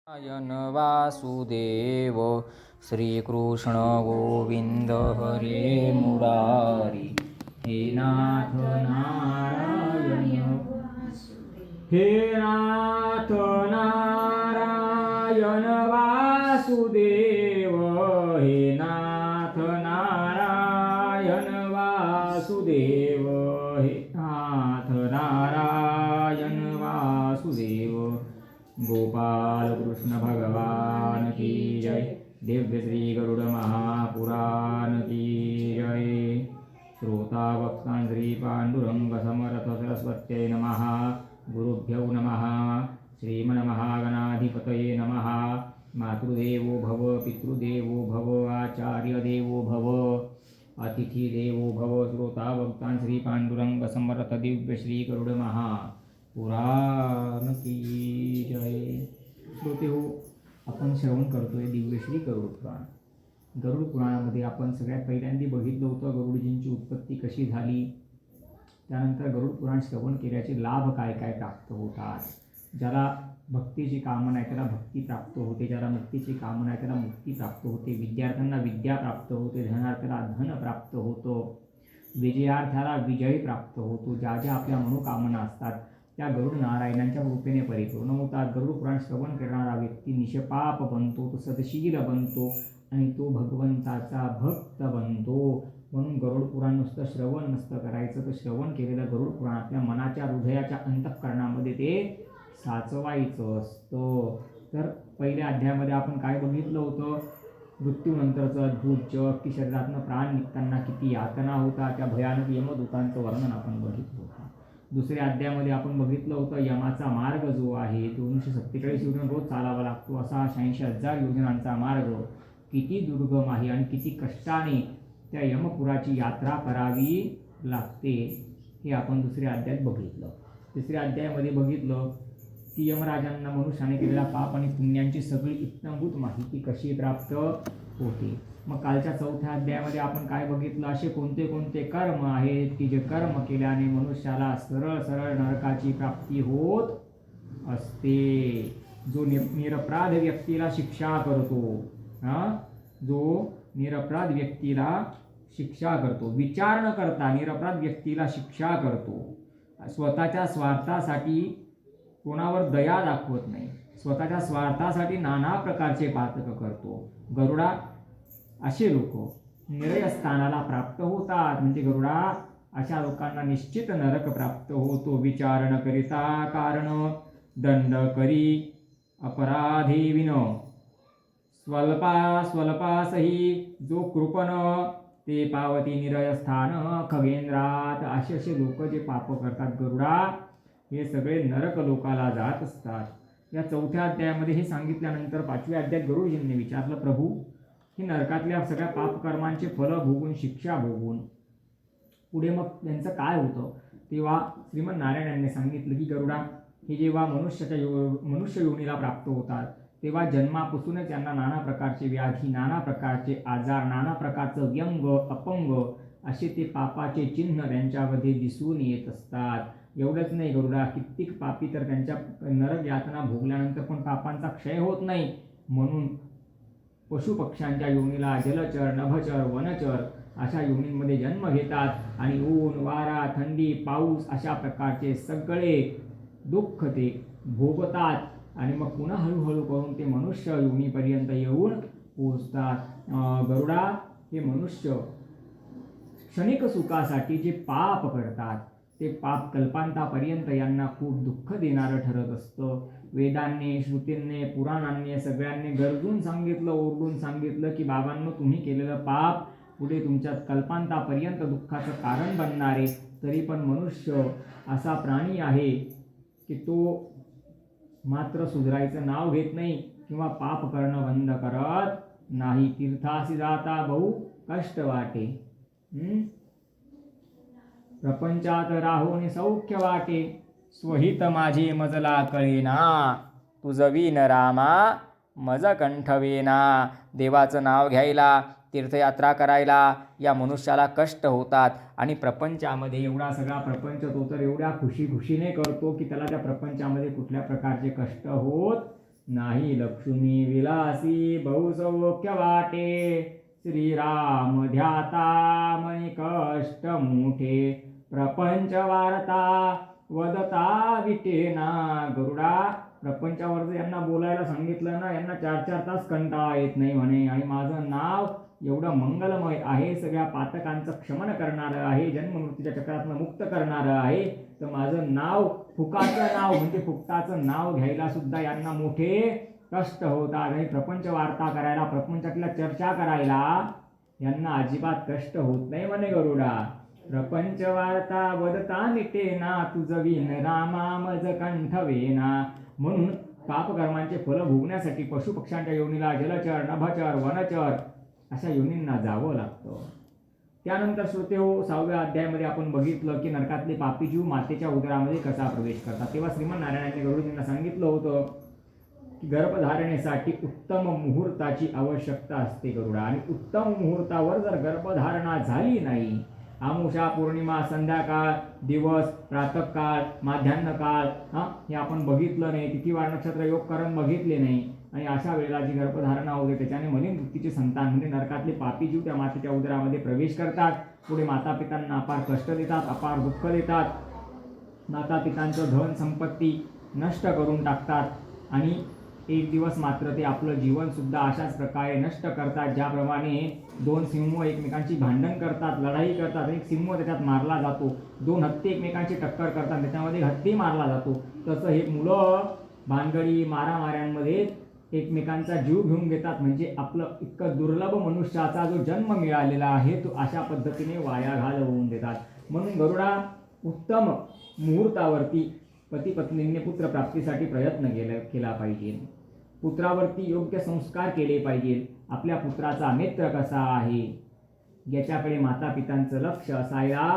नारायण वासुदेव श्रीकृष्ण गोविंद हरे मुरारी। हे नाथ नारायण हे नाथ नारायण वासुदेव हे नाथ नारायण वासुदेव हे नाथ नारायण वासुदेव। गोपाल कृष्ण भगवान की जय। दिव्य श्री गरुड़ महापुराण की जय। श्रोता वक्ता श्री पांडुरंग समर्थ सरस्वत्यै नमः। गुरुभ्यो नमः। श्रीमन्महागणाधिपतये नमः। मातृदेवो भव पितृदेवो भव आचार्य देवो भव अतिथि देवो भव। श्रोता वक्ता श्री पांडुरंग समर्थ दिव्य श्री गरुड़ महापुराण की जय। श्रोते हो, आपण श्रवण करतोय दिव्यश्री गरुड पुराण। गरुड पुराणामध्ये आपण सगळ्यात पहिल्यांदा बघितलं होतं गरुडजींची उत्पत्ती कशी झाली, त्यानंतर गरुड पुराण श्रवण केल्याचे लाभ काय काय प्राप्त होतात। ज्याला भक्तीची कामना आहे त्याला भक्ती प्राप्त होते, ज्याला मुक्तीची कामना आहे त्याला मुक्ती प्राप्त होते, विद्यार्थ्यांना विद्या प्राप्त होते, धनार्थ्याला धन प्राप्त होतं, विजयार्थ्याला विजय प्राप्त होतो। ज्या ज्या आपल्या मनोकामना असतात त्या गरुड नारायणांच्या कृपेने परिपूर्ण होतात। गरुड पुराण श्रवण करणारा व्यक्ती निष्पाप बनतो, तो सदशील बनतो आणि तो भगवंताचा भक्त बनतो। म्हणून गरुड पुराण नुसतं श्रवण नसतं करायचं, तर श्रवण केलेलं गरुड पुराण आपल्या मनाच्या हृदयाच्या अंतःकरणामध्ये ते साचवायचं असतं। तर पहिल्या अध्यायामध्ये आपण काय बघितलं होतं, मृत्यूनंतरचं अद्भुत जग, की शरीरातनं प्राण निघताना किती यातना होतात, त्या भयानक यमदूतांचं वर्णन आपण बघितलं होतं। दुसऱ्या अध्यायामध्ये आपण बघितलं होतं यमाचा मार्ग जो आहे 247 योजन रोज चालावा लागतो, असा 86,000 योजनांचा मार्ग किती दुर्गम आहे आणि किती कष्टाने त्या यमपुराची यात्रा करावी लागते हे आपण दुसऱ्या अध्यायात बघितलं। तिसऱ्या अध्यायामध्ये बघितलं की यमराजांना मनुष्याने केलेला पाप आणि पुण्यांची सगळी इत्थंभूत माहिती कशी प्राप्त होते। मग कालच्या चौथ्या अध्यायामध्ये आपण काय बघितलं, असे कोणते कोणते कर्म आहेत की जे कर्म केल्याने मनुष्याला सरळ सरळ नरकाची प्राप्ती होत असते। जो निरपराध व्यक्तीला शिक्षा करतो, जो निरपराध व्यक्तीला शिक्षा करतो, विचार न करता निरपराध व्यक्तीला शिक्षा करतो, स्वतःच्या स्वार्थासाठी कोणावर दया दाखवत नाही, स्वतःच्या स्वार्थासाठी नाना प्रकारचे पातक करतो, गरुडा असे लोक निरयस्थानाला प्राप्त होतात। म्हणजे गरुडा अशा लोकांना निश्चित नरक प्राप्त होतो। विचार न करिता कारण दंड करी अपराधी विन स्वल्पासही जो कृपण ते पावती निरयस्थान खगेंद्रात। असे लोक जे पाप करतात गरुडा हे सगळे नरक लोकाला जात असतात। या चौथ्या अध्यायामध्ये हे सांगितल्यानंतर पाचव्या अध्यायात गरुडजींनी विचारलं, प्रभू हे नरकातल्या सगळ्या पापकर्मांचे फल भोगून शिक्षा भोगून पुढे मग त्यांचं काय होतं। तेव्हा श्रीमन नारायणांनी सांगितलं की गरुडा हे जेव्हा मनुष्य योनीला प्राप्त होतात तेव्हा जन्मापासूनच त्यांना नाना प्रकारचे व्याधी, नाना प्रकारचे आजार, नाना प्रकारचं व्यंग अपंग असे ते पापाचे चिन्ह त्यांच्यामध्ये दिसून येत असतात। एवढंच नाही गरुडा, कित्येक पापी तर त्यांच्या नरक यातना भोगल्यानंतर पण पापांचा क्षय होत नाही, म्हणून पशुपक्ष्यांच्या योनीला जलचर, नभचर, वनचर अशा योनींमध्ये जन्म घेतात आणि ऊन, वारा, थंडी, पाऊस अशा प्रकारचे सगळे दुःख ते भोगतात आणि मग पुन्हा हळूहळू करून ते मनुष्य योनीपर्यंत येऊन पोहोचतात। गरुडा हे मनुष्य क्षणिक सुखासाठी जे पाप करतात ते पाप कल्पांतापर्यंत यांना खूप दुःख देणारं ठरत असतं। वेदांनी, श्रुतींनी, पुराणांनी सगळ्यांनी गरजून सांगितलं, ओरडून सांगितलं की बाबांनो तुम्ही केलेलं पाप पुढे तुमच्या कल्पांतापर्यंत दुःखाचं कारण बनणार आहे। तरी पण मनुष्य असा प्राणी आहे की तो मात्र सुधरायचं नाव घेत नाही किंवा पाप करणं बंद करत नाही। तीर्थासी जाता बहु कष्ट वाटे, प्रपंचात राहोनी सौख्य वाटे, स्वहित माझे मजला कळेना, तुझवीन रामा मज कंठवेना। देवाचं नाव घ्यायला, तीर्थयात्रा करायला या मनुष्याला कष्ट होतात आणि प्रपंचामध्ये एवढा सगळा प्रपंच तो तर एवढ्या खुशीने करतो की त्याला त्या प्रपंचामध्ये कुठल्या प्रकारचे कष्ट होत नाही लक्ष्मी विलासी बहुसौख्य वाटे, श्रीराम ध्याता मनी कष्ट मोठे, प्रपंच वार्ता वदता विटेना. गरुडा, प्रपंचावर जर यांना बोलायला सांगितलं ना, यांना 4-4 तास कंटाळा येत नाही म्हणे. आणि माझं नाव एवढं मंगलमय आहे, सगळ्या पातकांचं क्षमन करणारं आहे, जन्ममृत्यूच्या चक्रातनं मुक्त करणारं आहे. तर माझं नाव फुकाचं नाव म्हणजे फुकटाचं नाव घ्यायला सुद्धा यांना मोठे कष्ट होतात. आणि प्रपंच वार्ता करायला, प्रपंचातल्या चर्चा करायला यांना अजिबात कष्ट होत नाही म्हणे गरुडा. प्रपंच वार्ता वदता मिटेना, तुझविन रामा मज कंठवेना. म्हणून पापकर्मांचे फल भोगण्यासाठी पशुपक्ष्यांच्या योनीला, जलचर, नभचर, वनचर अशा योनींना जावं लागतं. त्यानंतर श्रोतेहो, 6व्या अध्यायामध्ये आपण बघितलं की नरकातले पापी जीव मातेच्या उदरामध्ये कसा प्रवेश करतात. तेव्हा श्रीमन्नारायणांनी गरुडजींना सांगितलं होतं की गर्भधारणेसाठी उत्तम मुहूर्ताची आवश्यकता असते गरुडा. आणि उत्तम मुहूर्तावर जर गर्भधारणा झाली नाही, आमुषा, पौर्णिमा, संध्याकाळ, दिवस, प्रातःकाळ, माध्यान्ह काळ हे आपण बघितलं नाही, तिथीवार नक्षत्र योगकरण बघितले नाही, आणि अशा वेळेला जी गर्भधारणा होते त्याच्याने मलिन वृत्तीचे संतान म्हणजे नरकातले पापी जीव त्या मातेच्या उदरामध्ये प्रवेश करतात. पुढे माता पितांना अपार कष्ट देतात, अपार दुःख देतात, माता पितांचं धन संपत्ती नष्ट करून टाकतात. आणि एक दिवस मात्र ते आपलं जीवन सुद्धा अशाच प्रकारे नष्ट करतात, ज्याप्रमाणे 2 सिंह एकमेकांची भांडण करतात, लढाई करतात, एक सिंह त्याच्यात मारला जातो, 2 हत्ती एकमेकांची टक्कर करतात, त्याच्यामध्ये हत्ती मारला जातो. तसं हे मुलं भानगडी मारामाऱ्यांमध्ये एकमेकांचा जीव घेऊन घेतात. म्हणजे आपलं इतकं दुर्लभ मनुष्याचा जो जन्म मिळालेला आहे तो अशा पद्धतीने वाया घालवून देतात. म्हणून गरुडा, उत्तम मुहूर्तावरती पती पत्नींनी पुत्र प्राप्तीसाठी प्रयत्न केला पाहिजे. पुत्रावरती योग्य संस्कार केले पाहिजे. आपल्या पुत्राचा नेत्र कसा आहे याच्याकडे माता पितांचं लक्ष असायला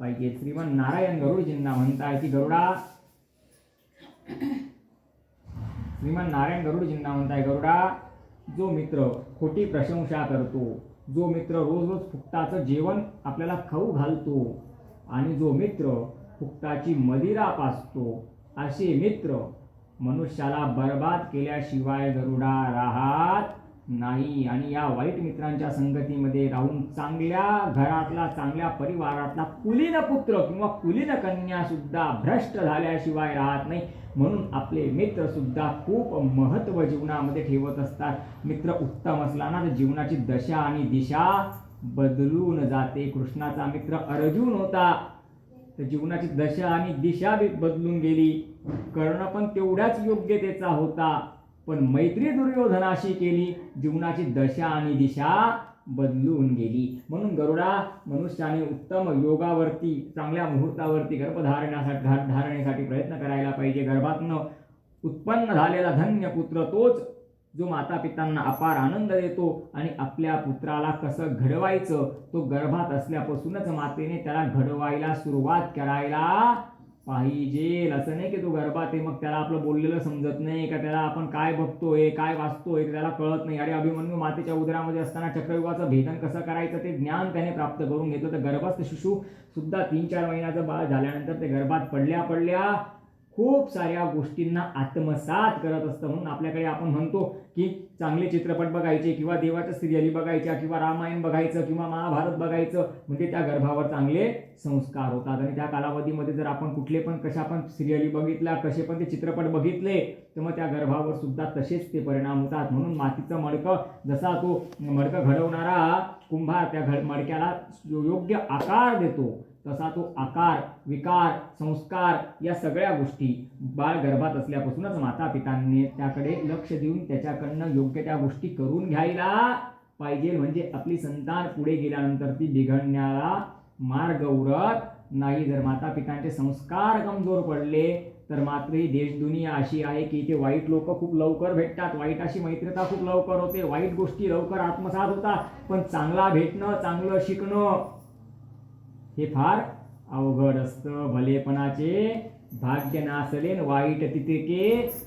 पाहिजे. श्रीमन्नारायण गरुडजींना म्हणताय की गरुडा, श्रीमन्नारायण गरुडजींना म्हणताय गरुडा, जो मित्र खोटी प्रशंसा करतो, जो मित्र रोज रोज फुकटाचं जेवण आपल्याला खाऊ घालतो, आणि जो मित्र फुकटाची मदिरा पाजतो, असे मित्र मनुष्याला बर्बाद केल्याशिवाय गरुडा राहत नाही. आणि या वाईट मित्रांच्या संगतीमध्ये राहून चांगल्या घरातला, चांगल्या परिवारातला कुलीन पुत्र किंवा कुलीन कन्या सुद्धा भ्रष्ट झाल्याशिवाय राहत नाही. म्हणून आपले मित्र सुद्धा खूप महत्त्व जीवनामध्ये ठेवत असतात. मित्र उत्तम असला ना तर जीवनाची दशा आणि दिशा बदलून जाते. कृष्णाचा मित्र अर्जुन होता तर जीवनाची दशा आणि दिशा बदलून गेली. कर्ण पण तेवढ्याच योग्यतेचा होता, पण मैत्री दुर्योधनाशी केली, जीवनाची दशा आणि दिशा बदलून गेली. म्हणून गरुडा, मनुष्याने उत्तम योगावरती, चांगल्या मुहूर्तावरती धारणेसाठी प्रयत्न करायला पाहिजे. गर्भातनं उत्पन्न झालेला धन्य पुत्र तोच जो माता पितांना अपार आनंद देतो. आणि आपल्या पुत्राला कसं घडवायचं तो गर्भात असल्यापासूनच मातेने त्याला घडवायला सुरुवात करायला पाहिजे. असं नाही की तो गर्भात आहे मग त्याला आपलं बोललेलं समजत नाही, का त्याला आपण काय बघतोय काय वाचतोय त्याला कळत नाही. अरे अभिमन्यू मातेच्या उदरामध्ये असताना चक्रव्यूहाचं भेदन कसं करायचं ते ज्ञान त्याने प्राप्त करून घेतलं. तर गर्भस्थ शिशु सुद्धा 3-4 महिन्याचं बाळ झाल्यानंतर ते गर्भात पडल्या खूप साऱ्या गोष्टींना आत्मसात करत असतं. म्हणून आपल्याकडे आपण म्हणतो की चांगले चित्रपट बघायचे किंवा देवाच्या सिरियली बघायच्या किंवा रामायण बघायचं किंवा महाभारत बघायचं, म्हणजे त्या गर्भावर चांगले संस्कार होतात. आणि त्या कालावधीमध्ये जर आपण कुठले पण कशा पण सिरियली बघितल्या, कसे पण ते चित्रपट बघितले तर मग त्या गर्भावर सुद्धा तसेच ते परिणाम होतात. म्हणून मातीचं मडकं, जसा तो मडकं घडवणारा कुंभार त्या मडक्याला योग्य आकार देतो, तसा तो आकार, विकार, संस्कार या सगळ्या गोष्टी बाळ गर्भात असल्यापासूनच माता पितांनी त्याकडे लक्ष देऊन त्याच्याकडनं योग्य त्या गोष्टी करून घ्यायला पाहिजे. म्हणजे आपली संतान पुढे गेल्यानंतर ती बिघडण्याला मार्ग उरत नाही. जर माता पितांचे संस्कार कमजोर पडले तर मात्र ही देश दुनिया अशी आहे की इथे वाईट लोक खूप लवकर भेटतात, वाईटाशी मैत्रिता खूप लवकर होते, वाईट गोष्टी लवकर आत्मसात होतात. पण चांगला भेटणं, चांगलं शिकणं हे फार अवघड असतं. भलेपणाचे भाग्य नासले न वाईट तिथे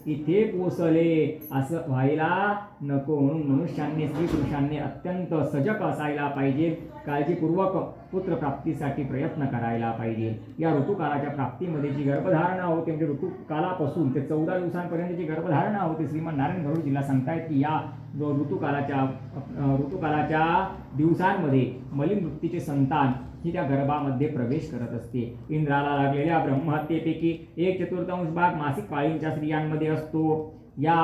इथे पोचले. असं व्हायला नको म्हणून मनुष्यांनी श्रीपुरुषांनी अत्यंत सजग असायला पाहिजे. काळजीपूर्वक पुत्रप्राप्तीसाठी प्रयत्न करायला पाहिजे. या ऋतुकालाच्या प्राप्तीमध्ये जी गर्भधारणा होते म्हणजे ऋतुकालापासून ते 14 दिवसांपर्यंत जी गर्भधारणा होते श्रीमन गरुडजीला सांगतायत की या ऋतुकालाच्या दिवसांमध्ये मलिन वृत्तीचे संतान ही त्या गर्भामध्ये प्रवेश करत असते. इंद्राला लागलेल्या ब्रह्महत्येपैकी 1/4 भाग मासिक पाळींच्या स्त्रियांमध्ये असतो. या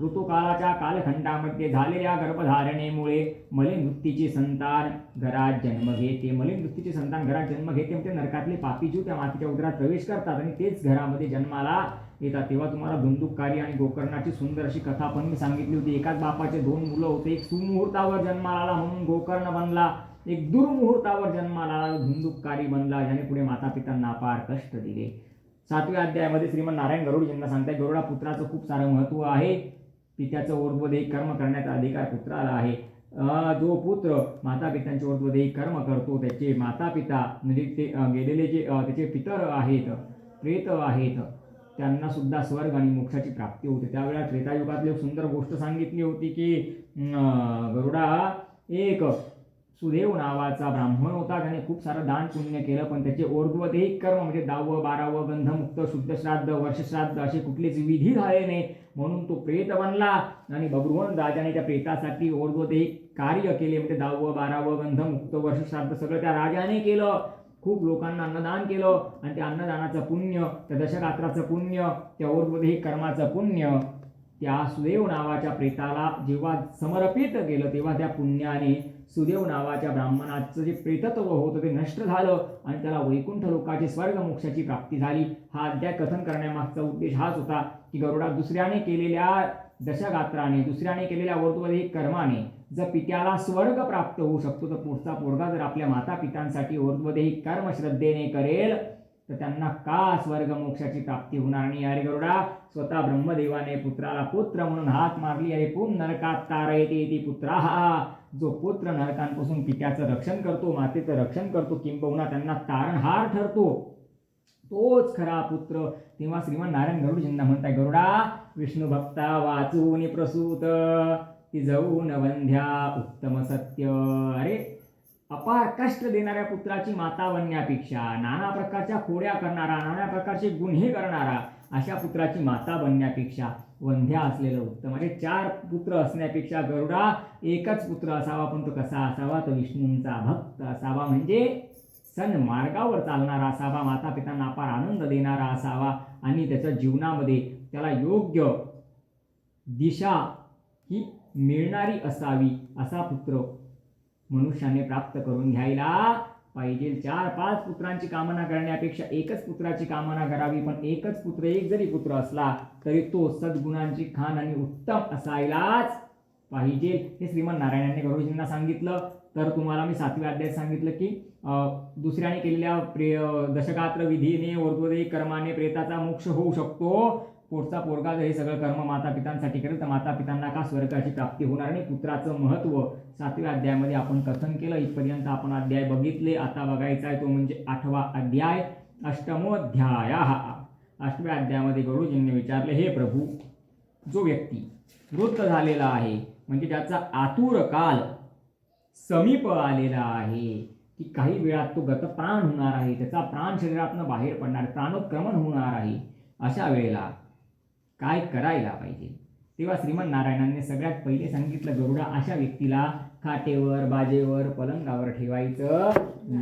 ऋतुकालाच्या कालखंडामध्ये झालेल्या गर्भधारणेमुळे मलिन वृत्तीचे संतान घरात जन्म घेते. मलिन वृत्तीचे संतान घरात जन्म घेते म्हणजे नरकातले पापी जीव त्या मातीच्या उदरात प्रवेश करतात आणि तेच घरामध्ये जन्माला येतात. तेव्हा तुम्हाला धुंदुककारी आणि गोकर्णाची सुंदर अशी कथा पण मी सांगितली होती. एकाच बापाचे 2 मुलं होते. एक सुमुहूर्तावर जन्माला आला म्हणून गोकर्ण बनला, एक दुर्मुहूर्तावर जन्माला आला धुंदुककारी बनला, ज्याने पुढे माता पित्यांना अपार कष्ट दिले. 7व्या अध्यायामध्ये श्रीमन नारायण गरुडजींना सांगताय गरुडा पुत्राचं खूप सारं महत्त्व आहे. पित्याचं ऊर्ध्वदेही कर्म करण्याचा अधिकार पुत्राला आहे. जो पुत्र माता पित्यांचे ऊर्ध्वदेही कर्म करतो त्याचे माता पिता म्हणजे ते गेलेले जे त्याचे पितर आहेत, प्रेत आहेत, त्यांना सुद्धा स्वर्ग आणि मोक्षाची प्राप्ती होते. त्यावेळेला त्रेतायुगातली एक सुंदर गोष्ट सांगितली होती की गरुडा एक सुदेव नावाचा ब्राह्मण होता. त्याने खूप सारं दान पुण्य केलं पण त्याचे ऊर्ध्वदेहिक कर्म म्हणजे 10व 12व गंधमुक्त शुद्ध श्राद्ध वर्षश्राद्ध असे कुठलेच विधी झाले नाही म्हणून तो प्रेत बनला आणि बब्रुवन राजाने त्या प्रेतासाठी ऊर्ध्वदेहिक कार्य केले. म्हणजे 10व 12व गंधमुक्त वर्षश्राद्ध सगळं त्या राजाने केलं. खूप लोकांना अन्नदान केलं आणि त्या अन्नदानाचं पुण्य, त्या दशगात्राचं पुण्य, त्या ऊर्ध्वदेहिक कर्माचं पुण्य त्या सुदेव नावाच्या प्रेताला जेव्हा समर्पित केलं तेव्हा त्या पुण्याने सुदेव नावाच्या ब्राह्मणाचं जे प्रेतत्व होतं ते नष्ट झालं आणि त्याला वैकुंठ लोकाची स्वर्ग मोक्षाची प्राप्ती झाली. हा अध्याय कथन करण्यामागचा उद्देश हाच होता की गरुडा दुसऱ्याने केलेल्या दशगात्राने, दुसऱ्याने केलेल्या ऊर्ध्वदेहिक कर्माने जर पित्याला स्वर्ग प्राप्त होऊ शकतो तर पुढचा पोरगा जर आपल्या माता पित्यांसाठी ऊर्ध्वदेहिक कर्म श्रद्धेने करेल तर त्यांना का स्वर्ग मोक्षाची प्राप्ती होणार नाही. अरे गरुडा स्वतः ब्रह्मदेवाने पुत्राला पुत्र म्हणून हाक मारली. अरे पुम नरकात तारयते इति पुत्राः. जो पुत्र नरकांपासून पित्याचं रक्षण करतो, मातेचं रक्षण करतो, किंबहुना त्यांना तारणहार ठरतो, तोच खरा पुत्र. तेव्हा श्रीमन नारायण गरुडजींना म्हणताय गरुडा विष्णू भक्ता वाचून प्रसूत ती जाऊन वंध्या उत्तम सत्य. अरे अपार कष्ट देणाऱ्या पुत्राची माता बनण्यापेक्षा, नाना प्रकारच्या खोड्या करणारा, नाना प्रकारचे गुन्हे करणारा अशा पुत्राची माता बनण्यापेक्षा वंध्या असलेलं उत्तम. म्हणजे 4 पुत्र असण्यापेक्षा गरुडा एकच पुत्र असावा. पण तो कसा असावा? तो विष्णूंचा भक्त असावा, म्हणजे सन्मार्गावर चालणारा असावा, माता पित्यांना अपार आनंद देणारा असावा आणि त्याच्या जीवनामध्ये त्याला योग्य दिशा ही मिळणारी असावी. असा पुत्र मनुष्याने प्राप्त करून घ्यायला पाहिजे. 4-5 पुत्रांची कामना करण्यापेक्षा एकच पुत्राची कामना करावी. पण एकच पुत्र, एक जरी पुत्र असला तरी तो सद्गुणांची खान आणि उत्तम असायलाच पाहिजे. हे श्रीमन नारायणांनी गरुडजींना सांगितलं. तर तुम्हाला मी 7व्या अध्यायात सांगितलं की दुसऱ्याने केलेल्या दशगात्र विधीने ऊर्ध्वदेहिक कर्माने प्रेताचा मोक्ष होऊ शकतो. पुढचा पोरगा जर हे सगळं कर्म माता पित्यांसाठी करेल तर माता पित्यांना का स्वर्गाची प्राप्ती होणार नाही. पुत्राचं महत्त्व 7व्या अध्यायामध्ये आपण कथन केलं. इथपर्यंत आपण अध्याय बघितले. आता बघायचा आहे तो म्हणजे 8वा अध्याय, अष्टमोध्याय. 8व्या अध्यायामध्ये गरुडजींनी विचारले, हे प्रभू, जो व्यक्ती वृद्ध झालेला आहे म्हणजे ज्याचा आतुर काल समीप आलेला आहे की काही वेळात तो गतप्राण होणार आहे, त्याचा प्राण शरीरातून बाहेर पडणार, प्राणोत्क्रमण होणार आहे, अशा वेळेला काय करायला पाहिजे. तेव्हा श्रीमन नारायणांनी सगळ्यात पहिले सांगितलं गरुडा अशा व्यक्तीला खाटेवर, बाजेवर, पलंगावर ठेवायचं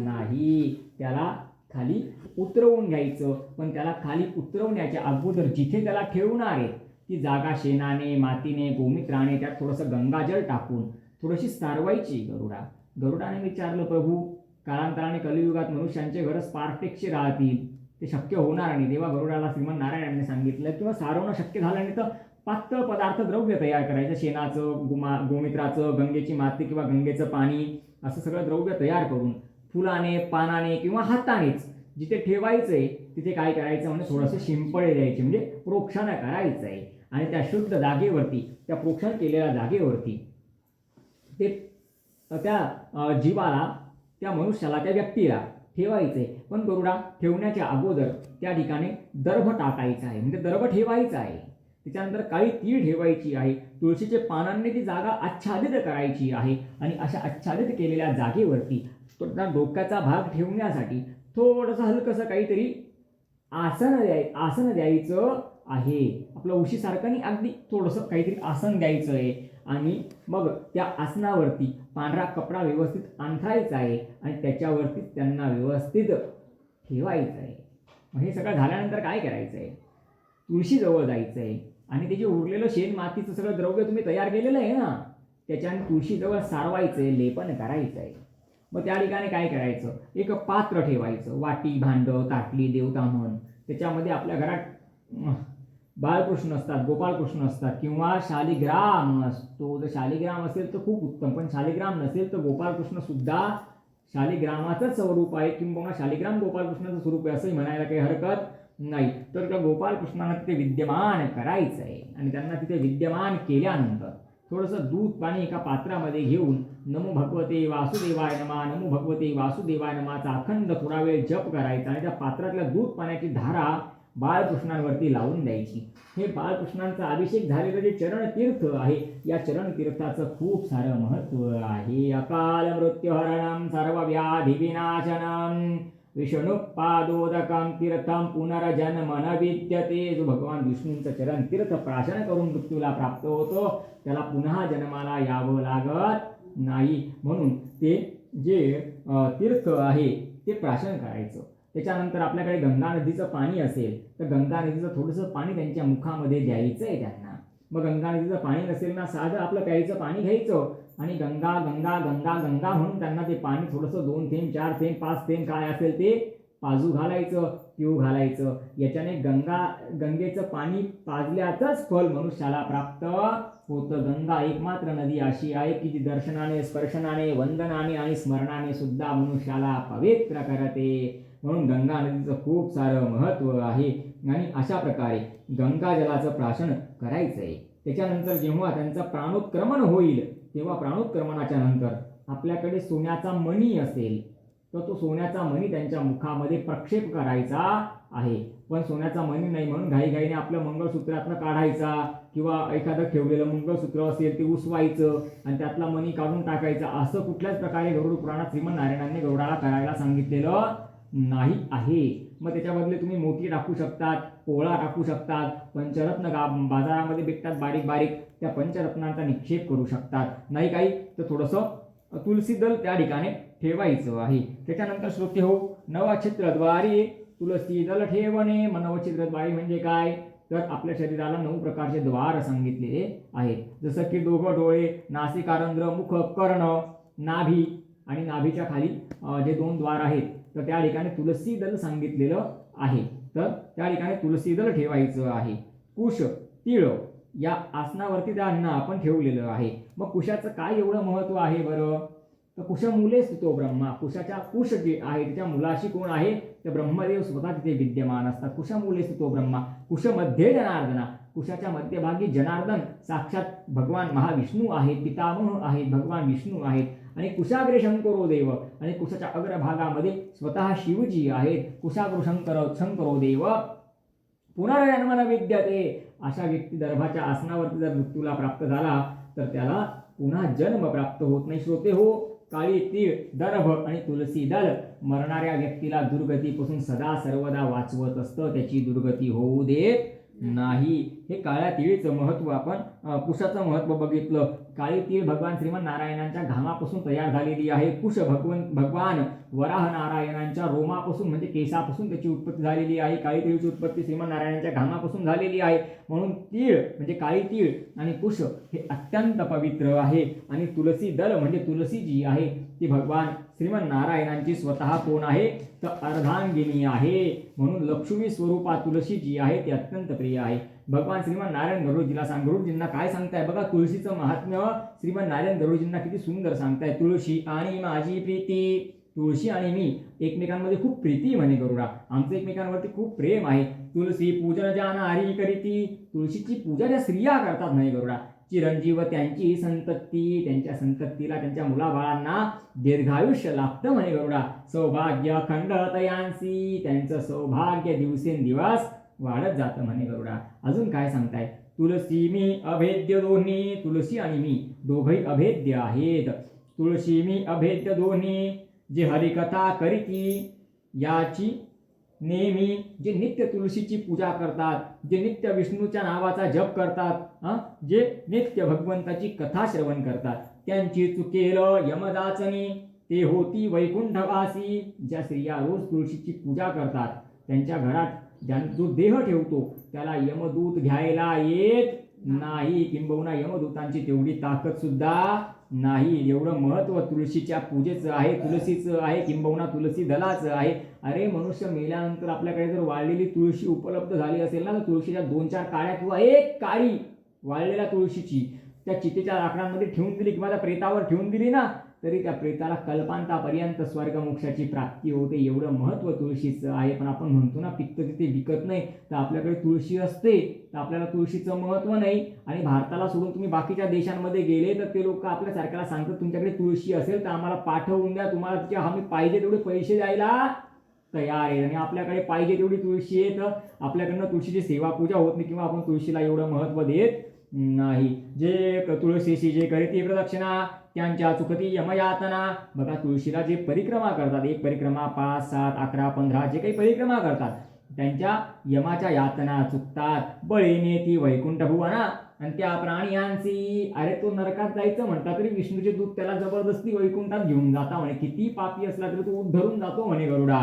नाही. त्याला खाली उतरवून घ्यायचं. पण त्याला खाली उतरवण्याच्या अगोदर जिथे त्याला ठेवणार आहे ती जागा शेणाने, मातीने, गोमित्राने, त्यात थोडंसं गंगाजल टाकून थोडीशी सारवायची. गरुडाने विचारलं, प्रभू, कालांतराने कलियुगात मनुष्यांचे घर स्पार्टेक्सचे राहतील, ते शक्य होणार नाही. तेव्हा गरुडाला श्रीमन नारायणांनी सांगितलं किंवा सारवणं शक्य झालं नाही तर पातळ पदार्थ द्रव्य तयार करायचं. शेणाचं, गोमित्राचं, गंगेची माती किंवा गंगेचं पाणी असं सगळं द्रव्य तयार करून फुलाने, पानाने किंवा हातानेच जिथे ठेवायचंय तिथे काय करायचं म्हणजे थोडंसं शिंपळे द्यायचे, म्हणजे प्रोक्षण करायचं आहे. आणि त्या शुद्ध जागेवरती, त्या प्रोक्षण केलेल्या जागेवरती ते त्या जीवाला, त्या मनुष्याला, त्या व्यक्तीला ठेवायचं आहे. पण गरुडा ठेवण्याच्या अगोदर त्या ठिकाणी दर्भ टाकायचा आहे, म्हणजे दर्भ ठेवायचा आहे. त्याच्यानंतर काळी तीळ ठेवायची आहे. तुळशीचे पानांनी ती जागा आच्छादित करायची आहे आणि अशा आच्छादित केलेल्या जागेवरती डोक्याचा भाग ठेवण्यासाठी थोडंसं हलकंसं काहीतरी आसन द्यायचं आहे. आपलं उशीसारखं नाही, अगदी थोडंसं काहीतरी आसन द्यायचं आहे आणि मग त्या आसनावरती पांढरा कपडा व्यवस्थित अंथरायचा आहे आणि त्याच्यावरती त्यांना व्यवस्थित ठेवायचं आहे. मग हे सगळं झाल्यानंतर काय करायचं आहे, तुळशीजवळ जायचं आहे आणि ते जे उरलेलं शेण मातीचं सगळं द्रव्य तुम्ही तयार केलेलं आहे ना, त्याच्याने तुळशीजवळ सारवायचं आहे, लेपन करायचं आहे. मग त्या ठिकाणी काय करायचं, एक पात्र ठेवायचं, वाटी, भांडं, ताटली, देवतामन. त्याच्यामध्ये आपल्या घरात बाळकृष्ण असतात, गोपाळकृष्ण असतात किंवा शालिग्राम असतो. जर शालिग्राम असेल तर खूप उत्तम, पण शालिग्राम नसेल तर गोपाळकृष्ण सुद्धा शालिग्रामाचंच स्वरूप आहे किंवा शालिग्राम गोपाळकृष्णाचं स्वरूप आहे असंही म्हणायला काही हरकत नाही. तर त्या गोपाळकृष्णांना तिथे विद्यमान करायचं आहे आणि त्यांना तिथे विद्यमान केल्यानंतर थोडंसं दूध पाणी एका पात्रामध्ये घेऊन नमो भगवते वासुदेवाय नमा, नमो भगवते वासुदेवाय नमाचा अखंड थोडा वेळ जप करायचा आणि त्या पात्रातल्या दूध पाण्याची धारा बाळकृष्णांवरती लावून द्यायची. हे बाळकृष्णांचा अभिषेक झालेलं जे चरण तीर्थ आहे, या चरण तीर्थाचं खूप सारं महत्त्व आहे. अकाल मृत्युहरणं सर्वव्याधी विनाशनं विष्णुपादोदकं तीर्थं पुनर्जन्म न विद्यते. जो भगवान विष्णूंचं चरण तीर्थ प्राशन करून मृत्यूला प्राप्त होतो त्याला पुन्हा जन्माला यावं लागत नाही. म्हणून ते जे तीर्थ आहे ते प्राशन करायचं. त्याच्यानंतर आपल्याकडे गंगा नदीचं पाणी असेल तर गंगा नदीचं थोडंसं पाणी त्यांच्या मुखामध्ये द्यायचं आहे त्यांना. मग गंगा नदीचं पाणी नसेल ना, साधं आपलं प्यायचं पाणी घ्यायचं आणि गंगा गंगा गंगा गंगा म्हणून त्यांना ते पाणी थोडंसं 2 थेंब 4 थेंब 5 थेंब काय असेल ते पाजू घालायचं, पिऊ घालायचं. याच्याने गंगेचं पाणी पाजल्याचंच फल मनुष्याला प्राप्त होतं. गंगा एकमात्र नदी अशी आहे की जी दर्शनाने, स्पर्शनाने, वंदनाने आणि स्मरणाने सुद्धा मनुष्याला पवित्र करते. म्हणून गंगा नदीचं खूप सारं महत्त्व आहे आणि अशा प्रकारे गंगा जलाचं प्राशन करायचं आहे. त्याच्यानंतर जेव्हा त्यांचं प्राणोत्क्रमण होईल तेव्हा प्राणोत्क्रमणाच्या नंतर आपल्याकडे सोन्याचा मणी असेल तर तो सोन्याचा मणी त्यांच्या मुखामध्ये प्रक्षेप करायचा आहे. पण सोन्याचा मणी नाही म्हणून घाईघाईने आपलं मंगळसूत्रातनं काढायचा किंवा एखादं ठेवलेलं मंगळसूत्र असेल ते उसवायचं आणि त्यातला मणी काढून टाकायचा, असं कुठल्याच प्रकारे गरुड पुराणात श्रीमन्नारायणांनी गरुडाला करायला सांगितलेलं नाही आहे. मग त्याच्याबदले तुम्ही मोती टाकू शकतात, पोळा टाकू शकतात, पंचरत्न बाजारामध्ये भेटतात बारीक बारीक, त्या पंचरत्नांचा निक्षेप करू शकतात. नाही काही तर थोडंसं तुलसी दल त्या ठिकाणी ठेवायचं आहे. त्याच्यानंतर श्रोते हो, नवछिद्रद्वारी तुलसी दल ठेवणे. नवछिद्रद्वारी म्हणजे काय, तर आपल्या शरीराला 9 प्रकारचे द्वार सांगितलेले आहेत. जसं की दोघं डोळे, नासिकारंध्र, मुख, कर्ण, नाभी आणि नाभीच्या खाली जे 2 द्वार आहेत तर त्या ठिकाणी तुलसी दल सांगितलेलं आहे. तर त्या ठिकाणी तुलसी दल ठेवायचं आहे. कुश, तीळ या आसनावरती त्यांना आपण ठेवलेलं आहे. मग कुशाचं काय एवढं महत्त्व आहे बरं, तर कुशमूले स्थितो ब्रह्मा. कुश जे आहे त्याच्या मुलाशी कोण आहे, तर ब्रह्मदेव स्वतः तिथे विद्यमान असतात. कुशमूले स्थितो ब्रह्मा, कुशमध्ये जनार्दना. कुशाच्या मध्यभागी जनार्दन साक्षात भगवान महाविष्णू आहेत, पितामह आहेत, भगवान विष्णू आहेत. आणि कुशाग्रे शंकरो देव, आणि कुशाच्या अग्रभागामध्ये स्वतः शिवजी आहेत. कुशाग्र शंकरो देव पुनर्जन्म न विद्यते. अशा व्यक्ती दर्भाच्या आसनावरती जर मृत्यूला प्राप्त झाला तर त्याला पुन्हा जन्म प्राप्त होत नाही. श्रोते हो, काळी तीळ, दर्भ आणि तुलसी दल मरणाऱ्या व्यक्तीला दुर्गतीपासून सदा सर्वदा वाचवत असतं, त्याची दुर्गती होऊ देत नाही. हे काळ्या तिळीचं महत्त्व आपण कुशाचं महत्त्व बघितलं. काळी तीळ भगवान श्रीमन्नारायणांच्या घामापासून तयार झालेली आहे. कुश भगवान वराह नारायणांच्या रोमापासून म्हणजे केसापासून त्याची उत्पत्ती झालेली आहे. काळी तीळची उत्पत्ती श्रीमन्नारायणांच्या घामापासून झालेली आहे. म्हणून तीळ म्हणजे काळी तीळ आणि कुश हे अत्यंत पवित्र आहे. आणि तुलसी दल म्हणजे तुलसी जी आहे ती भगवान श्रीमन्नारायणांची स्वतः कोण आहे, तर अर्धांगिनी आहे. म्हणून लक्ष्मी स्वरूपा तुलसी जी आहे ती अत्यंत प्रिय आहे. भगवान श्रीमन्नारायण गरुडजींना काय सांगताय बघा, तुळशीचं महात्म्य श्रीमन्नारायण गरुडजींना किती सुंदर सांगताय. तुळशी आणि माझी प्रीती, तुळशी आणि मी एकमेकांमध्ये खूप प्रीती म्हणे गरुडा, आमचं एकमेकांवरती खूप प्रेम आहे. तुळशी पूजन जाणारी करीती, तुळशीची पूजा ज्या स्त्रिया करतात म्हणे गरुडा चिरंजीव त्यांची संतती, त्यांच्या संततीला त्यांच्या मुलाबाळांना दीर्घायुष्य लाभतं म्हणे गरुडा. सौभाग्य अखंड तयांसी, त्यांचं सौभाग्य दिवसेंदिवस वाढत जातं म्हणे गरुडा. अजून काय सांगताय? तुलसी मी अभेद्य दोन्ही, तुलसी आणि मी दोघही अभेद्य आहेत. तुळशी मी अभेद्य दोन्ही, जे हरिकथा करीती याची नेहमी, जे नित्य तुळशीची पूजा करतात, जे नित्य विष्णूच्या नावाचा जप करतात, जे नित्य भगवंताची कथा श्रवण करतात, त्यांची चुकेल यमदाचनी, ते होती वैकुंठवासी. ज्या स्त्रिया रोज तुळशीची पूजा करतात, त्यांच्या घरात जो देह ठेवतो त्याला यमदूत घ्यायला येत नाही, किंबहुना यमदूतांची तेवढी ताकद सुद्धा नाही. एवढं महत्त्व तुळशीच्या पूजेचं आहे, तुळशीचं आहे, किंबहुना तुळशी दलाचं आहे. अरे मनुष्य मेल्यानंतर आपल्याकडे जर वाळलेली तुळशी उपलब्ध झाली असेल ना, तर तुळशीच्या 2-4 काड्या किंवा एक काडी वाळलेल्या तुळशीची त्या चितेच्या लाकडांमध्ये ठेवून दिली किंवा त्या प्रेतावर ठेवून दिली ना, तरी त्या प्रेताला कल्पांतापर्यंत स्वर्गमोक्षाची प्राप्ती होते. एवढं महत्त्व तुळशीचं आहे. पण आपण म्हणतो ना, पित्त तिथे विकत नाही, तर आपल्याकडे तुळशी असते तर आपल्याला तुळशीचं महत्त्व नाही. आणि भारताला सोडून तुम्ही बाकीच्या देशांमध्ये गेले तर ते लोक आपल्यासारख्याला सांगतात, तुमच्याकडे तुळशी असेल तर आम्हाला पाठवून द्या, तुम्हाला तिचे आम्ही पाहिजे तेवढे पैसे द्यायला तयार आहे. आणि आपल्याकडे पाहिजे तेवढी तुळशी आहे तर आपल्याकडनं तुळशीची सेवा पूजा होत नाही किंवा आपण तुळशीला एवढं महत्त्व देत नाही. जे तुळशीशी जे करीती प्रदक्षिणा त्यांच्या चुकती यमयातना. बघा, तुळशीला जे परिक्रमा करतात, एक परिक्रमा 5, 7, 11, 15 जे काही परिक्रमा करतात, त्यांच्या यमाच्या यातना चुकतात. बळीने ती वैकुंठ भुवना आणि त्या प्राणियांची, अरे तो नरकात जायचं म्हणता तरी विष्णूचे दूत त्याला जबरदस्ती वैकुंठात घेऊन जाता म्हणे. किती पापी असला तरी तो उद्धरून जातो म्हणे गरुडा.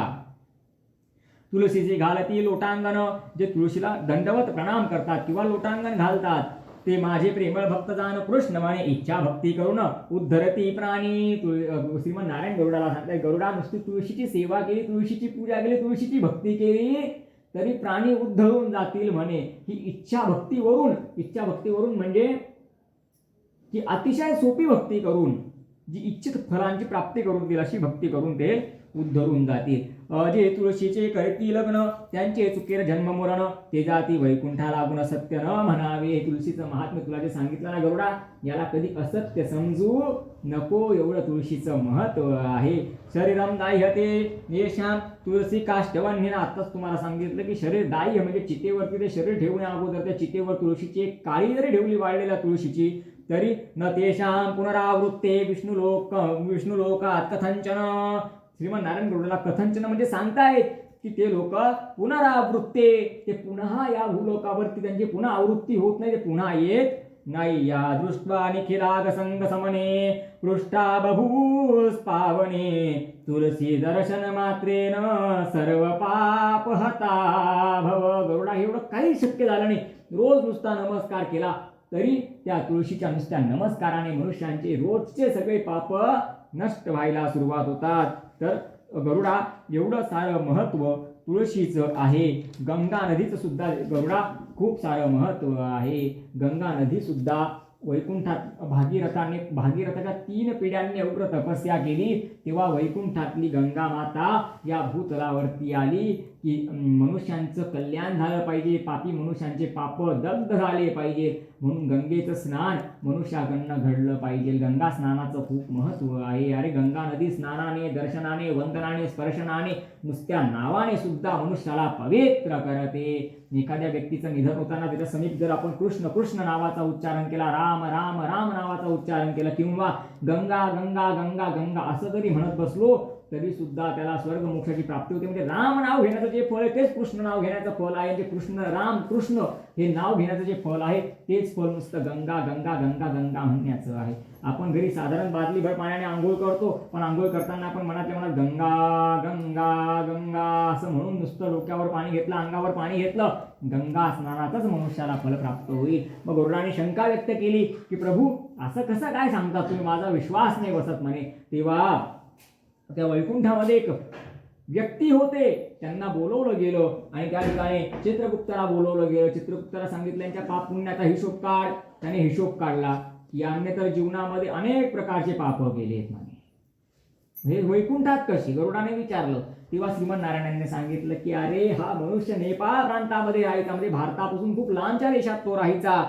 तुळशीची घालती लोटांगण, जे तुळशीला दंडवत प्रणाम करतात किंवा लोटांगण घालतात, ते माझे प्रेमळ भक्त जाण कृष्ण म्हणे, इच्छा भक्ती करून उद्धरती प्राणी. श्रीमन नारायण गरुडाला सांगताय, गरुडा नुसती तुळशीची सेवा केली, तुळशीची पूजा केली, तुळशीची भक्ती केली तरी प्राणी उद्धरून जातील म्हणे. ही इच्छा भक्तीवरून म्हणजे की अतिशय सोपी भक्ती करून, जी इच्छित फलांची प्राप्ती करून देईल अशी भक्ती करून ते उद्धरून जातील. जे तुळशीचे करती लग्न, त्यांचे चुकेर जन्म मरण, ते जाती वैकुंठा लागून सत्य न म्हणावे. हे तुळशीचं महात्म्य तुला जे सांगितलं ना गरुडा, याला कधी असत्य समजू नको, एवढं तुळशीचं महत्व आहे. शरीरम दाह्यते येशाम तुळसी काष्ठवन्येन. आताच तुम्हाला सांगितलं की शरीर दाह्य म्हणजे चितेवरती ते शरीर ठेवण्या अगोदर त्या चितेवर तुळशीची एक काळी जरी ठेवली वाळलेल्या तुळशीची, तरी न तेषां पुनरावृत्ते विष्णुलोकात कथंचन. श्रीमन नारायण गरुडाला कथंचन म्हणजे सांगतायत की ते लोक पुनरावृत्ते, ते पुन्हा या भूलोकावरती त्यांची पुन्हा आवृत्ती होत नाही, ते पुन्हा येत नाही. या दृष्ट्वा निखिलाग संग समने पृष्ठा बभूस पावने, तुलसी दर्शन मात्रेन सर्व पाप हता भव. गरुडा एवढं काही शक्य झालं नाही. रोज नुसता नमस्कार केला तरी त्या तुळशीच्या नुसत्या नमस्काराने मनुष्यांचे रोजचे सगळे पाप नष्ट व्हायला सुरुवात होतात. तर गरुडा एवढं सारं महत्त्व तुळशीचं आहे. गंगा नदीचं सुद्धा गरुडा खूप सारं महत्त्व आहे. गंगा नदी सुद्धा वैकुंठात भागीरथाच्या 3 पिढ्यांनी उग्र तपस्या केली, तेव्हा वैकुंठातली गंगा माता या भूतलावरती आली की मनुष्यांचं कल्याण झालं पाहिजे, पापी मनुष्यांचे पाप दग्ध झाले पाहिजेत, म्हणून गंगेचं स्नान मनुष्याकडनं घडलं पाहिजे. गंगा स्नानाचं खूप महत्त्व आहे. अरे गंगा नदी स्नानाने, दर्शनाने, वंदनाने, स्पर्शनाने, नुसत्या नावाने सुद्धा मनुष्याला पवित्र करते. एखाद्या व्यक्तीचं निधन होताना त्याच्या समीप जर आपण कृष्ण कृष्ण नावाचा उच्चारण केला, राम राम राम नावाचा उच्चारण केला, किंवा गंगा गंगा गंगा गंगा असं जरी म्हणत बसलो तरी सुद्धा त्याला स्वर्ग मोक्षाची प्राप्ती होते. म्हणजे राम नाव घेण्याचं जे फळ आहे तेच कृष्ण नाव घेण्याचं फळ आहे. जे कृष्ण राम कृष्ण हे नाव घेण्याचं जे फळ आहे तेच फळ नुसतं गंगा गंगा गंगा गंगा म्हणण्याचं आहे. आपण घरी साधारण बादलीभर पाण्याने आंघोळ करतो, पण आंघोळ करताना आपण मनातल्या मनात गंगा गंगा गंगा असं म्हणून नुसतं डोक्यावर पाणी घेतलं, अंगावर पाणी घेतलं, गंगा स्नानातच मनुष्याला फल प्राप्त होईल. मग गरुडाने शंका व्यक्त केली की प्रभू असं कसं काय सांगता तुम्ही, माझा विश्वास नाही बसत म्हणे. तेव्हा त्या वैकुंठामध्ये एक व्यक्ती होते, त्यांना बोलवलं गेलं आणि त्या ठिकाणी चित्रगुप्ताला बोलवलं गेलं. चित्रगुप्ताला सांगितलं यांच्या पाप पुण्याचा हिशोब काढ. त्याने हिशोब काढला. याने तर जीवनामध्ये अनेक प्रकारचे पाप केलेत म्हणे. हे वैकुंठात कशी, गरुडाने विचारलं. तेव्हा श्रीमन नारायणांनी सांगितलं की अरे हा मनुष्य नेपाळ प्रांतामध्ये राहायचा, म्हणजे भारतापासून खूप लांबच्या देशात तो राहायचा.